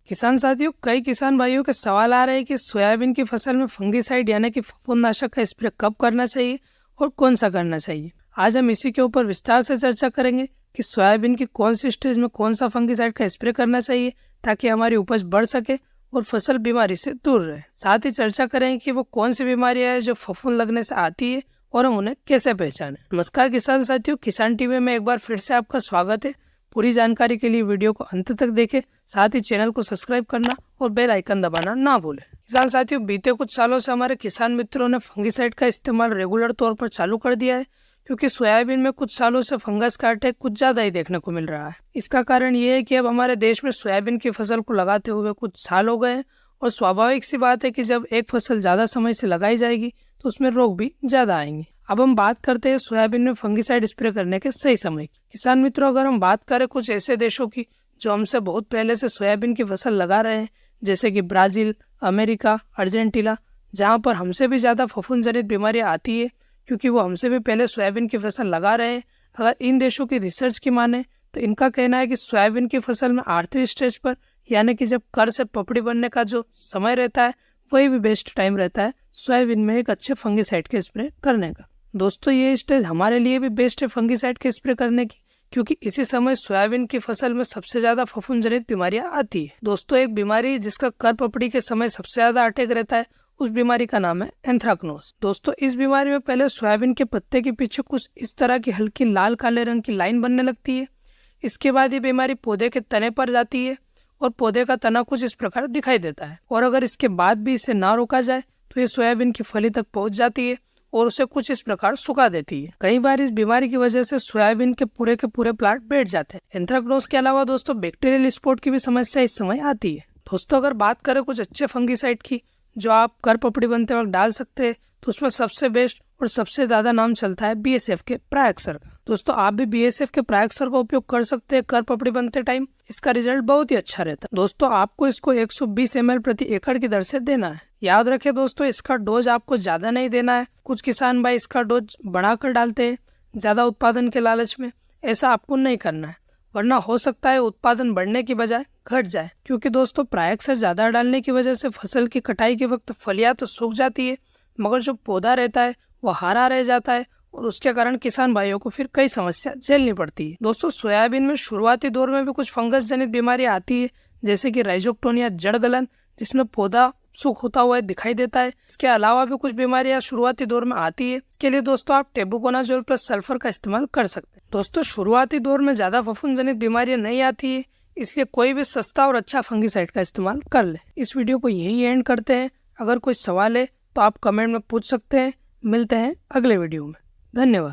किसान साथियों, कई किसान भाइयों के सवाल आ रहे हैं कि सोयाबीन की फसल में फंगिसाइड यानी कि फफूंदनाशक का स्प्रे कब करना चाहिए और कौन सा करना चाहिए। आज हम इसी के ऊपर विस्तार से चर्चा करेंगे कि सोयाबीन की कौन सी स्टेज में कौन सा फंगिसाइड का स्प्रे करना चाहिए ताकि हमारी उपज बढ़ सके और फसल बीमारी से दूर रहे। साथ ही चर्चा करेंगे कि वो कौन सी बीमारियां हैं जो फफूंद लगने से आती है और हम उन्हें कैसे पहचानें। नमस्कार किसान साथियों, किसान टीवी में एक बार फिर से आपका स्वागत है। पूरी जानकारी के लिए वीडियो को अंत तक देखें, साथ ही चैनल को सब्सक्राइब करना और बेल आइकन दबाना ना भूलें। किसान साथियों, बीते कुछ सालों से हमारे किसान मित्रों ने फंगिसाइड का इस्तेमाल रेगुलर तौर पर चालू कर दिया है, क्योंकि सोयाबीन में कुछ सालों से फंगस का अटैक कुछ ज्यादा ही देखने को मिल रहा है। इसका कारण ये है कि अब हमारे देश में सोयाबीन की फसल को लगाते हुए कुछ साल हो गए हैं और स्वाभाविक सी बात है कि जब एक फसल ज्यादा समय से लगाई जाएगी तो उसमें रोग भी ज्यादा आएंगे। अब हम बात करते हैं सोयाबीन में फंगिसाइड स्प्रे करने के सही समय की। किसान मित्रों, अगर हम बात करें कुछ ऐसे देशों की जो हमसे बहुत पहले से सोयाबीन की फसल लगा रहे हैं, जैसे कि ब्राजील, अमेरिका, अर्जेंटीना, जहां पर हमसे भी ज्यादा फफूंद जनित बीमारियां आती है, क्योंकि वो हमसे भी पहले सोयाबीन की फसल लगा रहे हैं। अगर इन देशों की रिसर्च की माने तो इनका कहना है कि सोयाबीन की फसल में आखिरी स्टेज पर, यानी कि जब कर से पपड़ी बनने का जो समय रहता है, वही भी बेस्ट टाइम रहता है सोयाबीन में एक अच्छे फंगिसाइड के स्प्रे करने का। दोस्तों, ये स्टेज हमारे लिए भी बेस्ट है फंगिसाइड के स्प्रे करने की, क्योंकि इसी समय सोयाबीन की फसल में सबसे ज्यादा फफूंद जनित बीमारियां आती है। दोस्तों, एक बीमारी जिसका कर पपड़ी के समय सबसे ज्यादा अटैक रहता है, उस बीमारी का नाम है एंथ्राक्नोज। दोस्तों, इस बीमारी में पहले सोयाबीन के पत्ते के पीछे कुछ इस तरह की हल्की लाल काले रंग की लाइन बनने लगती है। इसके बाद ये बीमारी पौधे के तने पर जाती है और पौधे का तना कुछ इस प्रकार दिखाई देता है। और अगर इसके बाद भी इसे ना रोका जाए तो ये सोयाबीन की फली तक पहुंच जाती है और उसे कुछ इस प्रकार सुखा देती है। कई बार इस बीमारी की वजह से सोयाबीन के पूरे प्लांट बैठ जाते हैं। एंथ्राक्नोज के अलावा दोस्तों, बैक्टीरियल स्पॉट की भी समस्या इस समय आती है। दोस्तों, अगर बात करें कुछ अच्छे फंगिसाइड की जो आप कर पपड़ी बनते वक्त डाल सकते हैं, तो उसमें सबसे बेस्ट और सबसे ज्यादा नाम चलता है BSF के प्रायक्सर का। दोस्तों, आप भी BSF के प्रायक्सर का उपयोग कर सकते हैं कर पपड़ी बनते टाइम। इसका रिजल्ट बहुत ही अच्छा रहता है। दोस्तों, आपको इसको 120 ml प्रति एकड़ की दर से देना है। याद रखें दोस्तों, इसका डोज आपको ज्यादा नहीं देना है। कुछ किसान भाई इसका डोज बढ़ाकर डालते हैं ज्यादा उत्पादन के लालच में। ऐसा आपको नहीं करना है, वरना हो सकता है उत्पादन बढ़ने की बजाय घट जाए। क्योंकि दोस्तों, प्रायक्सर ज्यादा डालने की वजह से फसल की कटाई के वक्त फलियां तो सूख जाती है, मगर जो पौधा रहता है वो हरा रह जाता है और उसके कारण किसान भाइयों को फिर कई समस्या झेलनी पड़ती है। दोस्तों, सोयाबीन में शुरुआती दौर में भी कुछ फंगस जनित बीमारी आती है, जैसे कि राइजोक्टोनिया जड़ गलन, जिसमें पौधा सूख होता हुआ दिखाई देता है। इसके अलावा भी कुछ बीमारियां शुरुआती दौर में आती है। इसके लिए दोस्तों आप टेबुकोनाजोल प्लस सल्फर का इस्तेमाल कर सकते हैं। दोस्तों, शुरुआती दौर में ज्यादा फफूंद जनित बीमारियां नहीं आती है, इसलिए कोई भी सस्ता और अच्छा फंगिसाइड का इस्तेमाल कर ले। इस वीडियो को यही एंड करते हैं। अगर कोई सवाल है तो आप कमेंट में पूछ सकते हैं। मिलते हैं अगले वीडियो में। धन्यवाद।